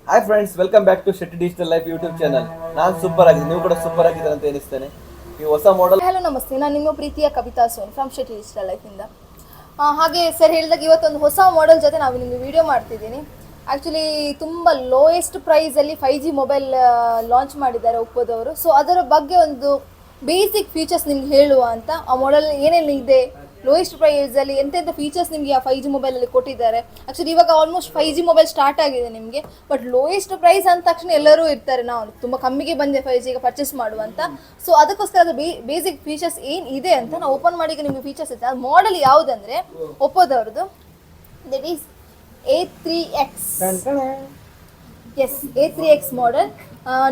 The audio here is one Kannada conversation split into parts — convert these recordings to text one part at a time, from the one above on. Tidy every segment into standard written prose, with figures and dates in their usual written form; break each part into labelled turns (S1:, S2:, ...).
S1: Hi friends, welcome back to Shetty digital life YouTube channel. ನಾನು ಸೂಪರ್ ಆಗಿದೆ, ನೀವು ಕೂಡ ಸೂಪರ್ ಆಗಿದ್ದೀರ ಅಂತ ಎನಿಸ್ತೇನೆ. ಈ ಹೊಸ ಮಾಡೆಲ್.
S2: ಹಲೋ ನಮಸ್ತೆ, ನಾನು ನಿಮ್ಮ ಪ್ರೀತಿಯ ಕವಿತಾ ಸೋನ್ ಫ್ರಮ್ ಶೆಟ್ಟಿ ಡಿಜಿಟಲ್ ಲೈಫಿಂದ. ಹಾಗೆ ಸರ್ ಹೇಳಿದಾಗ ಇವತ್ತೊಂದು ಹೊಸ ಮಾಡೆಲ್ ಜೊತೆ ನಾವು ನಿಮಗೆ ವಿಡಿಯೋ ಮಾಡ್ತಿದ್ದೀನಿ. ಆ್ಯಕ್ಚುಲಿ ತುಂಬ ಲೋಯೆಸ್ಟ್ ಪ್ರೈಸಲ್ಲಿ 5G ಮೊಬೈಲ್ ಲಾಂಚ್ ಮಾಡಿದ್ದಾರೆ ಒಪ್ಪೋದವರು. ಸೊ ಅದರ ಬಗ್ಗೆ ಒಂದು ಬೇಸಿಕ್ ಫೀಚರ್ಸ್ ನಿಮ್ಗೆ ಹೇಳುವ ಅಂತ. ಆ ಮಾಡೆಲ್ ಏನೇನು ಇದೆ, ಲೋಯೆಸ್ಟ್ ಪ್ರೈಸಲ್ಲಿ ಎಂತೆಂಥ ಫೀಚರ್ಸ್ ನಿಮಗೆ ಆ 5G ಮೊಬೈಲಲ್ಲಿ ಕೊಟ್ಟಿದ್ದಾರೆ. ಆ್ಯಕ್ಚುಲಿ ಇವಾಗ ಆಲ್ಮೋಸ್ಟ್ 5G ಮೊಬೈಲ್ ಸ್ಟಾರ್ಟ್ ಆಗಿದೆ ನಿಮಗೆ, ಬಟ್ ಲೋಯೆಸ್ಟ್ ಪ್ರೈಸ್ ಅಂದ ತಕ್ಷಣ ಎಲ್ಲರೂ ಇರ್ತಾರೆ, ನಾವು ತುಂಬ ಕಮ್ಮಿಗೆ ಬಂದೆ 5G ಈಗ ಪರ್ಚೇಸ್ ಮಾಡುವಂತ. ಸೊ ಅದಕ್ಕೋಸ್ಕರ ಅದು ಬೇಸಿಕ್ ಫೀಚರ್ಸ್ ಏನು ಇದೆ ಅಂತ ನಾವು ಓಪನ್ ಮಾಡಿ ನಿಮಗೆ ಫೀಚರ್ಸ್ ಇದೆ. ಅದು ಮಾಡೆಲ್ ಯಾವುದಂದರೆ ಒಪ್ಪೋದವ್ರದ್ದು, that is A3X. Yes, A3X model,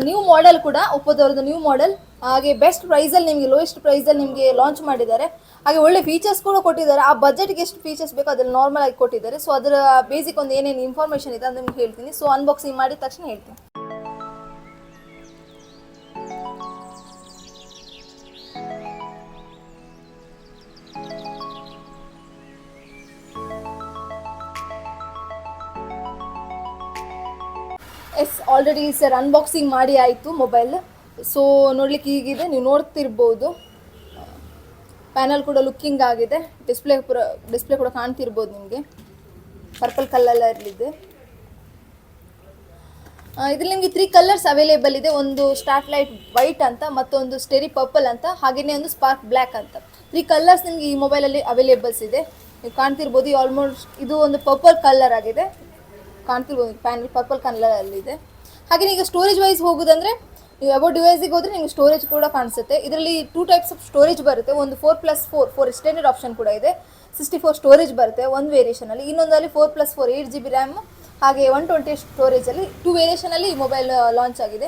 S2: new model ಕೂಡ ಒಪ್ಪೋದವ್ರದ್ದು ನ್ಯೂ ಮಾಡೆಲ್. ಹಾಗೆ ಬೆಸ್ಟ್ ಪ್ರೈಸಲ್ಲಿ ನಿಮಗೆ, ಲೋಯೆಸ್ಟ್ ಪ್ರೈಸಲ್ಲಿ ನಿಮಗೆ ಲಾಂಚ್ ಮಾಡಿದ್ದಾರೆ. ಹಾಗೆ ಒಳ್ಳೆ ಫೀಚರ್ಸ್ ಕೂಡ ಕೊಟ್ಟಿದ್ದಾರೆ. ಆ ಬಜೆಟ್ಗೆ ಎಷ್ಟು ಫೀಚರ್ಸ್ ಬೇಕೋ ಅದನ್ನು ನಾರ್ಮಲ್ ಆಗಿ ಕೊಟ್ಟಿದ್ದಾರೆ. ಸೊ ಅದರ ಬೇಸಿಕ್ ಒಂದು ಏನೇನು ಇನ್ಫಾರ್ಮೇಷನ್ ಇದೆ ಅಂತ ನಿಮ್ಗೆ ಹೇಳ್ತೀನಿ. ಸೊ ಅನ್ಬಾಕ್ಸಿಂಗ್ ಮಾಡಿದ ತಕ್ಷಣ ಹೇಳ್ತೀನಿ. ಎಸ್, ಆಲ್ರೆಡಿ ಸರ್ ಅನ್ಬಾಕ್ಸಿಂಗ್ ಮಾಡಿ ಆಯಿತು ಮೊಬೈಲ್. ಸೊ ನೋಡ್ಲಿಕ್ಕೆ ಹೀಗಿದೆ, ನೀವು ನೋಡ್ತಿರ್ಬೋದು. ಪ್ಯಾನಲ್ ಕೂಡ ಲುಕ್ಕಿಂಗ್ ಆಗಿದೆ. ಡಿಸ್ಪ್ಲೇ ಕೂಡ ಕಾಣ್ತಿರ್ಬೋದು ನಿಮಗೆ, ಪರ್ಪಲ್ ಕಲರಲ್ಲಿದೆ. ಇದ್ರಲ್ಲಿ ನಿಮಗೆ 3 ಕಲರ್ಸ್ ಅವೈಲೇಬಲ್ ಇದೆ. ಒಂದು ಸ್ಟಾರ್ಟ್ ಲೈಟ್ ವೈಟ್ ಅಂತ, ಮತ್ತೊಂದು ಸ್ಟೆರಿ ಪರ್ಪಲ್ ಅಂತ, ಹಾಗೆಯೇ ಒಂದು ಸ್ಪಾರ್ಕ್ ಬ್ಲ್ಯಾಕ್ ಅಂತ. 3 ಕಲರ್ಸ್ ನಿಮಗೆ ಈ ಮೊಬೈಲಲ್ಲಿ ಅವೈಲೇಬಲ್ಸ್ ಇದೆ. ನೀವು ಕಾಣ್ತಿರ್ಬೋದು. ಆಲ್ಮೋಸ್ಟ್ ಇದು ಒಂದು ಪರ್ಪಲ್ ಕಲರ್ ಆಗಿದೆ, ಕಾಣ್ತಿರ್ಬೋದು. Panel purple ಕಲರಲ್ಲಿದೆ. ಹಾಗೆ ಈಗ ಸ್ಟೋರೇಜ್ ವೈಸ್ ಹೋಗೋದಂದರೆ, ನೀವು ಅಬೌಟ್ ಡಿವೈಸಿಗೆ ಹೋದರೆ ನಿಮಗೆ ಸ್ಟೋರೇಜ್ ಕೂಡ ಕಾಣಿಸುತ್ತೆ. ಇದರಲ್ಲಿ 2 ಟೈಪ್ಸ್ ಆಫ್ ಸ್ಟೋರೇಜ್ ಬರುತ್ತೆ. ಒಂದು 4+4 ಎಕ್ಸ್ಟೆಂಡೆಡ್ ಆಪ್ಷನ್ ಕೂಡ ಇದೆ. 64 ಸ್ಟೋರೇಜ್ ಬರುತ್ತೆ ಒಂದು ವೇರಿಯೇಷನಲ್ಲಿ. ಇನ್ನೊಂದರಲ್ಲಿ 4+4 8GB ರ್ಯಾಮ್, ಹಾಗೆ 120 ಸ್ಟೋರೇಜಲ್ಲಿ 2 ವೇರಿಯೇಷನಲ್ಲಿ ಈ ಮೊಬೈಲ್ ಲಾಂಚ್ ಆಗಿದೆ.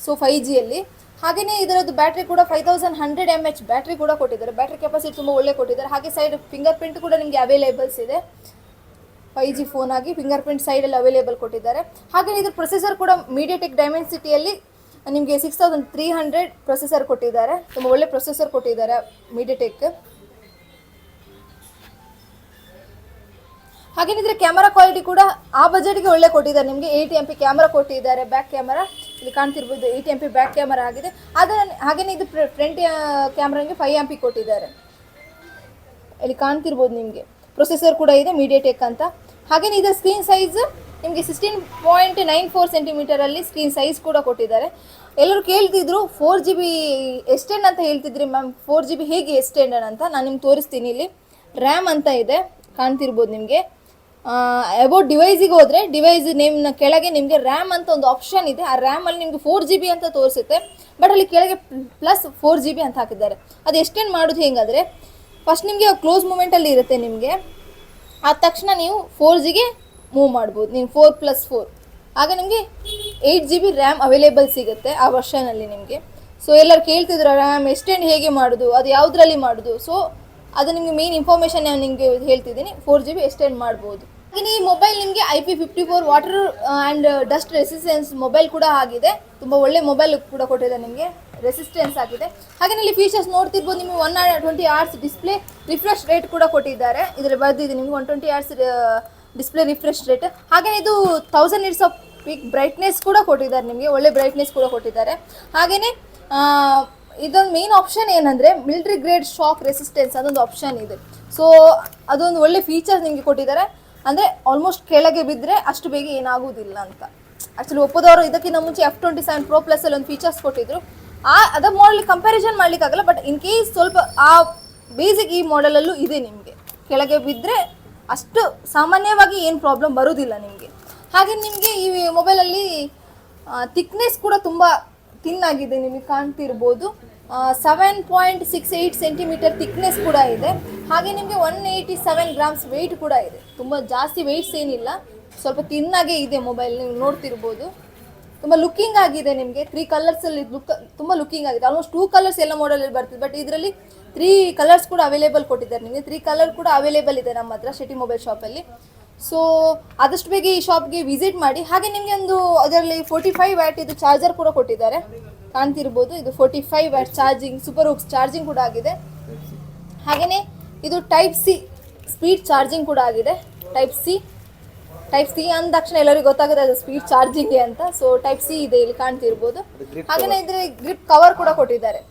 S2: ಸೊ 5Gಯಲ್ಲಿ. ಹಾಗೆಯೇ ಇದರದ್ದು ಬ್ಯಾಟ್ರಿ ಕೂಡ 5100 mAh ಬ್ಯಾಟ್ರಿ ಕೂಡ ಕೊಟ್ಟಿದ್ದಾರೆ. ಬ್ಯಾಟ್ರಿ ಕೆಪಾಸಿಟಿ ತುಂಬ ಒಳ್ಳೆ ಕೊಟ್ಟಿದ್ದಾರೆ. ಹಾಗೆ ಸೈಡ್ ಫಿಂಗರ್ ಪ್ರಿಂಟ್ ಕೂಡ ನಿಮಗೆ ಅವೈಲೇಬಲ್ಸ್ ಇದೆ. 5G ಫೋನ್ ಆಗಿ ಫಿಂಗರ್ ಪ್ರಿಂಟ್ ಸೈಡಲ್ಲಿ ಅವೈಲೇಬಲ್ ಕೊಟ್ಟಿದ್ದಾರೆ. ಹಾಗೆ ಇದ್ರ ಪ್ರೊಸೆಸರ್ ಕೂಡ ಮೀಡಿಯಾಟೆಕ್ ಡೈಮೆನ್ಸಿಟಿಯಲ್ಲಿ ನಿಮಗೆ 6300 ಪ್ರೊಸೆಸರ್ ಕೊಟ್ಟಿದ್ದಾರೆ. ತುಂಬ ಒಳ್ಳೆ ಪ್ರೊಸೆಸರ್ ಕೊಟ್ಟಿದ್ದಾರೆ ಮೀಡಿಯಾಟೆಕ್. ಹಾಗೇನಿದ್ರೆ ಕ್ಯಾಮರಾ ಕ್ವಾಲಿಟಿ ಕೂಡ ಆ ಬಜೆಟ್ಗೆ ಒಳ್ಳೆ ಕೊಟ್ಟಿದ್ದಾರೆ. ನಿಮಗೆ 8MP ಕ್ಯಾಮರಾ ಕೊಟ್ಟಿದ್ದಾರೆ. ಬ್ಯಾಕ್ ಕ್ಯಾಮರಾ ಇಲ್ಲಿ ಕಾಣ್ತಿರ್ಬೋದು, 8MP ಬ್ಯಾಕ್ ಕ್ಯಾಮರಾ ಆಗಿದೆ. ಹಾಗೇನೇ ಇದು ಫ್ರಂಟ್ ಕ್ಯಾಮ್ರಾಗೆ 5MP ಕೊಟ್ಟಿದ್ದಾರೆ. ಇಲ್ಲಿ ಕಾಣ್ತಿರ್ಬೋದು ನಿಮಗೆ. ಪ್ರೊಸೆಸರ್ ಕೂಡ ಇದೆ ಮೀಡಿಯಾಟೆಕ್ ಅಂತ. ಹಾಗೇನೇ ಇದರ ಸ್ಕ್ರೀನ್ ಸೈಜ್ ನಿಮಗೆ 16.94 ಸೆಂಟಿಮೀಟರಲ್ಲಿ ಸ್ಕ್ರೀನ್ ಸೈಜ್ ಕೂಡ ಕೊಟ್ಟಿದ್ದಾರೆ. ಎಲ್ಲರೂ ಕೇಳ್ತಿದ್ರು 4GB ಎಕ್ಸ್ಟೆಂಡ್ ಅಂತ ಹೇಳ್ತಿದ್ರಿ ಮ್ಯಾಮ್, 4GB ಹೇಗೆ ಎಕ್ಸ್ಟೆಂಡ್ ಅಂತ. ನಾನು ನಿಮ್ಗೆ ತೋರಿಸ್ತೀನಿ. ಇಲ್ಲಿ ರ್ಯಾಮ್ ಅಂತ ಇದೆ, ಕಾಣ್ತಿರ್ಬೋದು ನಿಮಗೆ. ಅಬೌಟ್ ಡಿವೈಸಿಗೆ ಹೋದರೆ ಡಿವೈಸ್ ನೇಮ್ನ ಕೆಳಗೆ ನಿಮಗೆ ರ್ಯಾಮ್ ಅಂತ ಒಂದು ಆಪ್ಷನ್ ಇದೆ. ಆ ರ್ಯಾಮಲ್ಲಿ ನಿಮಗೆ 4GB ಅಂತ ತೋರಿಸುತ್ತೆ, ಬಟ್ ಅಲ್ಲಿ ಕೆಳಗೆ +4GB ಅಂತ ಹಾಕಿದ್ದಾರೆ. ಅದು ಎಕ್ಸ್ಟೆಂಡ್ ಮಾಡೋದು ಹೇಗಾದರೆ, ಫಸ್ಟ್ ನಿಮಗೆ ಕ್ಲೋಸ್ ಮೂಮೆಂಟಲ್ಲಿ ಇರುತ್ತೆ. ನಿಮಗೆ ಆದ ತಕ್ಷಣ ನೀವು 4Gಗೆ ಮೂವ್ ಮಾಡ್ಬೋದು. ನೀವು 4+4 ಆಗ ನಿಮಗೆ 8GB ರ್ಯಾಮ್ ಅವೈಲೇಬಲ್ ಸಿಗುತ್ತೆ ಆ ವರ್ಷನಲ್ಲಿ ನಿಮಗೆ. ಸೊ ಎಲ್ಲರೂ ಕೇಳ್ತಿದ್ರು ರ್ಯಾಮ್ ಎಕ್ಸ್ಟೆಂಡ್ ಹೇಗೆ ಮಾಡೋದು, ಅದು ಯಾವುದರಲ್ಲಿ ಮಾಡೋದು. ಸೊ ಅದು ನಿಮಗೆ ಮೇನ್ ಇನ್ಫಾರ್ಮೇಷನ್ ನಾನು ನಿಮಗೆ ಹೇಳ್ತಿದ್ದೀನಿ. 4GB ಎಕ್ಸ್ಟೆಂಡ್ ಮಾಡ್ಬೋದು. ಹಾಗೆ ಈ ಮೊಬೈಲ್ ನಿಮಗೆ IP54 water and dust resistance mobile ಕೂಡ ಆಗಿದೆ. ತುಂಬ ಒಳ್ಳೆ ಮೊಬೈಲ್ ಕೂಡ ಕೊಟ್ಟಿದೆ, ನಿಮಗೆ ರೆಸಿಸ್ಟೆನ್ಸ್ ಆಗಿದೆ. ಹಾಗೆ ಇಲ್ಲಿ ಫೀಚರ್ಸ್ ನೋಡ್ತಿರ್ಬೋದು. ನಿಮಗೆ 120 Hz ಡಿಸ್ಪ್ಲೇ ರಿಫ್ರೆಶ್ ರೇಟ್ ಕೂಡ ಕೊಟ್ಟಿದ್ದಾರೆ. ಇದರಲ್ಲಿ ಬರ್ದಿದೆ ನಿಮಗೆ 120 Hz ಡಿಸ್ಪ್ಲೇ ರಿಫ್ರೆಶ್ ರೇಟ್. ಹಾಗೆಯೇ ಇದು 1000 nits ಆಫ್ ಪೀಕ್ ಬ್ರೈಟ್ನೆಸ್ ಕೂಡ ಕೊಟ್ಟಿದ್ದಾರೆ. ನಿಮಗೆ ಒಳ್ಳೆ ಬ್ರೈಟ್ನೆಸ್ ಕೂಡ ಕೊಟ್ಟಿದ್ದಾರೆ. ಹಾಗೆಯೇ ಇದೊಂದು ಮೇನ್ ಆಪ್ಷನ್ ಏನಂದರೆ ಮಿಲಿಟರಿ ಗ್ರೇಡ್ ಶಾಕ್ ರೆಸಿಸ್ಟೆನ್ಸ್ ಅದೊಂದು ಆಪ್ಷನ್ ಇದೆ. ಸೊ ಅದೊಂದು ಒಳ್ಳೆ ಫೀಚರ್ಸ್ ನಿಮಗೆ ಕೊಟ್ಟಿದ್ದಾರೆ. ಅಂದರೆ ಆಲ್ಮೋಸ್ಟ್ ಕೆಳಗೆ ಬಿದ್ದರೆ ಅಷ್ಟು ಬೇಗ ಏನಾಗುವುದಿಲ್ಲ ಅಂತ. ಆ್ಯಕ್ಚುಲಿ ಒಪ್ಪೋದವರು ಇದಕ್ಕಿಂತ ಮುಂಚೆ F27 Pro Plus ಅಲ್ಲಿ ಒಂದು ಫೀಚರ್ಸ್ ಕೊಟ್ಟಿದ್ರು. ಅದರ ಮಾಡೆಲ್ ಕಂಪ್ಯಾರಿಸನ್ ಮಾಡಲಿಕ್ಕಾಗಲ್ಲ, ಬಟ್ ಇನ್ ಕೇಸ್ ಸ್ವಲ್ಪ ಆ ಬೇಸಿಕ್ ಈ ಮಾಡೆಲಲ್ಲೂ ಇದೆ. ನಿಮಗೆ ಕೆಳಗೆ ಬಿದ್ದರೆ ಅಷ್ಟು ಸಾಮಾನ್ಯವಾಗಿ ಏನು ಪ್ರಾಬ್ಲಮ್ ಬರೋದಿಲ್ಲ ನಿಮಗೆ. ಹಾಗೆ ನಿಮಗೆ ಈ ಮೊಬೈಲಲ್ಲಿ ಥಿಕ್ನೆಸ್ ಕೂಡ ತುಂಬ ಥಿನ್ ಆಗಿದೆ, ನಿಮಗೆ ಕಾಣ್ತಿರ್ಬೋದು. 7.68 ಸೆಂಟಿಮೀಟರ್ ಥಿಕ್ನೆಸ್ ಕೂಡ ಇದೆ. ಹಾಗೆ ನಿಮಗೆ 187 ಗ್ರಾಮ್ಸ್ ವೆಯ್ಟ್ ಕೂಡ ಇದೆ. ತುಂಬ ಜಾಸ್ತಿ ವೆಯ್ಟ್ಸ್ ಏನಿಲ್ಲ, ಸ್ವಲ್ಪ ಥಿನ್ನಾಗೇ ಇದೆ ಮೊಬೈಲ್. ನೀವು ನೋಡ್ತಿರ್ಬೋದು, ತುಂಬ ಲುಕ್ಕಿಂಗ್ ಆಗಿದೆ. ನಿಮಗೆ 3 ಕಲರ್ಸಲ್ಲಿ ತುಂಬ ಲುಕ್ಕಿಂಗ್ ಆಗಿದೆ. ಆಲ್ಮೋಸ್ಟ್ 2 ಕಲರ್ಸ್ ಎಲ್ಲ ಮಾಡೆಲಲ್ಲಿ ಬರ್ತಿದೆ, ಬಟ್ ಇದರಲ್ಲಿ 3 ಕಲರ್ಸ್ ಕೂಡ ಅವೈಲೇಬಲ್ ಕೊಟ್ಟಿದ್ದಾರೆ. ನಿಮಗೆ 3 ಕಲರ್ ಕೂಡ ಅವೈಲೇಬಲ್ ಇದೆ ನಮ್ಮ ಹತ್ರ ಶೆಟ್ಟಿ ಮೊಬೈಲ್ ಶಾಪಲ್ಲಿ. ಸೊ ಆದಷ್ಟು ಬೇಗ ಈ ಶಾಪ್ಗೆ ವಿಸಿಟ್ ಮಾಡಿ. ಹಾಗೆ ನಿಮಗೆ ಒಂದು ಅದರಲ್ಲಿ 45 ವ್ಯಾಟ್ ಇದು ಚಾರ್ಜರ್ ಕೂಡ ಕೊಟ್ಟಿದ್ದಾರೆ, ಕಾಣ್ತಿರ್ಬೋದು. ಇದು 45 watt charging, super hoops charging ಕೂಡ ಆಗಿದೆ. ಹಾಗೆಯೇ ಇದು ಟೈಪ್ C ಸ್ಪೀಡ್ ಚಾರ್ಜಿಂಗ್ ಕೂಡ ಆಗಿದೆ, ಟೈಪ್ C. ಟೈಪ್ ಸಿ ಅಂದ ತಕ್ಷಣ ಎಲ್ಲರಿಗೂ ಗೊತ್ತಾಗುತ್ತೆ ಅದು ಸ್ಪೀಡ್ ಚಾರ್ಜಿಂಗ್ ಅಂತ. ಸೊ ಟೈಪ್ ಸಿ ಇದೆ, ಇಲ್ಲಿ ಕಾಣ್ತಿರ್ಬೋದು. ಹಾಗೇನೇ ಇದ್ರೆ ಗ್ರಿಪ್ ಕವರ್ ಕೂಡ ಕೊಟ್ಟಿದ್ದಾರೆ,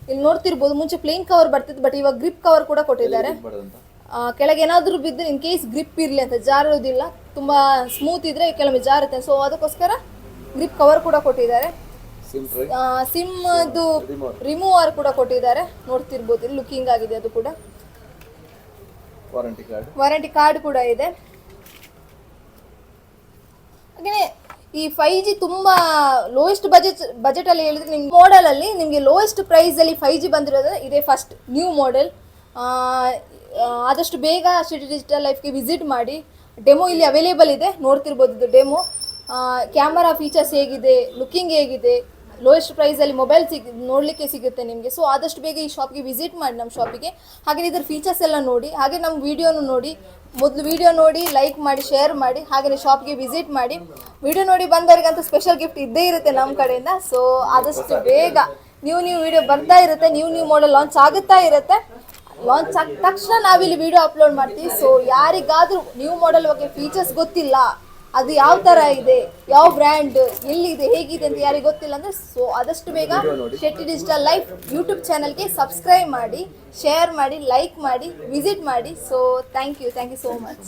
S2: ಇಲ್ಲಿ ನೋಡ್ತಿರ್ಬೋದು. ಮುಂಚೆ ಪ್ಲೇನ್ ಕವರ್ ಬರ್ತಿತ್ತು, ಬಟ್ ಇವಾಗ ಗ್ರಿಪ್ ಕವರ್ ಕೂಡ ಕೊಟ್ಟಿದ್ದಾರೆ. ಕೆಳಗೆ ಏನಾದರೂ ಬಿದ್ದು ಇನ್ ಕೇಸ್ ಗ್ರಿಪ್ ಇರಲಿ ಅಂತ, ಜಾರೋದಿಲ್ಲ. ತುಂಬಾ ಸ್ಮೂತ್ ಇದ್ರೆ ಕೆಲವೊಮ್ಮೆ ಜಾರುತ್ತೆ, ಸೊ ಅದಕ್ಕೋಸ್ಕರ ಗ್ರಿಪ್ ಕವರ್ ಕೂಡ ಕೊಟ್ಟಿದ್ದಾರೆ. ಸಿಮ್ ರಿಮೂವರ್ ಕೂಡ ಕೊಟ್ಟಿದ್ದಾರೆ, ನೋಡ್ತಿರ್ಬೋದು. ಇಲ್ಲಿ ಲುಕಿಂಗ್ ಆಗಿದೆ, ಅದು ಕೂಡ ವಾರಂಟಿ ಕಾರ್ಡ್ ಕೂಡ ಇದೆ. ಹಾಗೆಯೇ ಈ 5G ತುಂಬಾ ಲೋಯೆಸ್ಟ್ ಬಜೆಟ್ ಅಲ್ಲಿ ಹೇಳಿದ್ರೆ ನಿಮ್ಗೆ ಮಾಡೆಲ್ ಅಲ್ಲಿ ನಿಮಗೆ ಲೋಯೆಸ್ಟ್ ಪ್ರೈಸ್ ಅಲ್ಲಿ 5G ಬಂದಿರೋದು ಇದೇ ಫಸ್ಟ್ ನ್ಯೂ ಮಾಡೆಲ್. ಆದಷ್ಟು ಬೇಗ ಸಿಟಿ ಡಿಜಿಟಲ್ ಲೈಫ್ಗೆ ವಿಸಿಟ್ ಮಾಡಿ. ಡೆಮೋ ಇಲ್ಲಿ ಅವೈಲೇಬಲ್ ಇದೆ, ನೋಡ್ತಿರ್ಬೋದು. ಇದು ಡೆಮೋ. ಕ್ಯಾಮರಾ ಫೀಚರ್ಸ್ ಹೇಗಿದೆ, ಲುಕಿಂಗ್ ಹೇಗಿದೆ, ಲೋಯೆಸ್ಟ್ ಪ್ರೈಸಲ್ಲಿ ಮೊಬೈಲ್ ನೋಡಲಿಕ್ಕೆ ಸಿಗುತ್ತೆ ನಿಮಗೆ. ಸೊ ಆದಷ್ಟು ಬೇಗ ಈ ಶಾಪ್ಗೆ ವಿಸಿಟ್ ಮಾಡಿ, ನಮ್ಮ ಶಾಪಿಗೆ. ಹಾಗೆ ಇದರ ಫೀಚರ್ಸ್ ಎಲ್ಲ ನೋಡಿ, ಹಾಗೆ ನಮ್ಮ ವಿಡಿಯೋನು ನೋಡಿ. ಮೊದಲು ವಿಡಿಯೋ ನೋಡಿ, ಲೈಕ್ ಮಾಡಿ, ಶೇರ್ ಮಾಡಿ, ಹಾಗೆಯೇ ಶಾಪ್ಗೆ ವಿಸಿಟ್ ಮಾಡಿ. ವಿಡಿಯೋ ನೋಡಿ ಬಂದವರಿಗಂತೂ ಸ್ಪೆಷಲ್ ಗಿಫ್ಟ್ ಇದ್ದೇ ಇರುತ್ತೆ ನಮ್ಮ ಕಡೆಯಿಂದ. ಸೊ ಆದಷ್ಟು ಬೇಗ ನ್ಯೂ ವಿಡಿಯೋ ಬರ್ತಾ ಇರುತ್ತೆ, ನ್ಯೂ ಮಾಡೆಲ್ ಲಾಂಚ್ ಆಗುತ್ತಾ ಇರುತ್ತೆ. ಲಾಂಚ್ ಆದ ತಕ್ಷಣ ನಾವಿಲ್ಲಿ ವಿಡಿಯೋ ಅಪ್ಲೋಡ್ ಮಾಡ್ತೀವಿ. ಸೊ ಯಾರಿಗಾದರೂ ನ್ಯೂ ಮಾಡೆಲ್ ಬಗ್ಗೆ ಫೀಚರ್ಸ್ ಗೊತ್ತಿಲ್ಲ, ಅದು ಯಾವ ಥರ ಇದೆ, ಯಾವ ಬ್ರ್ಯಾಂಡ್, ಎಲ್ಲಿದೆ, ಹೇಗಿದೆ ಅಂತ ಯಾರಿಗೆ ಗೊತ್ತಿಲ್ಲ ಅಂದರೆ, ಸೊ ಆದಷ್ಟು ಬೇಗ ಶೆಟ್ಟಿ ಡಿಜಿಟಲ್ ಲೈಫ್ ಯೂಟ್ಯೂಬ್ ಚಾನಲ್ಗೆ ಸಬ್ಸ್ಕ್ರೈಬ್ ಮಾಡಿ, ಶೇರ್ ಮಾಡಿ, ಲೈಕ್ ಮಾಡಿ, ವಿಸಿಟ್ ಮಾಡಿ. So thank you so much.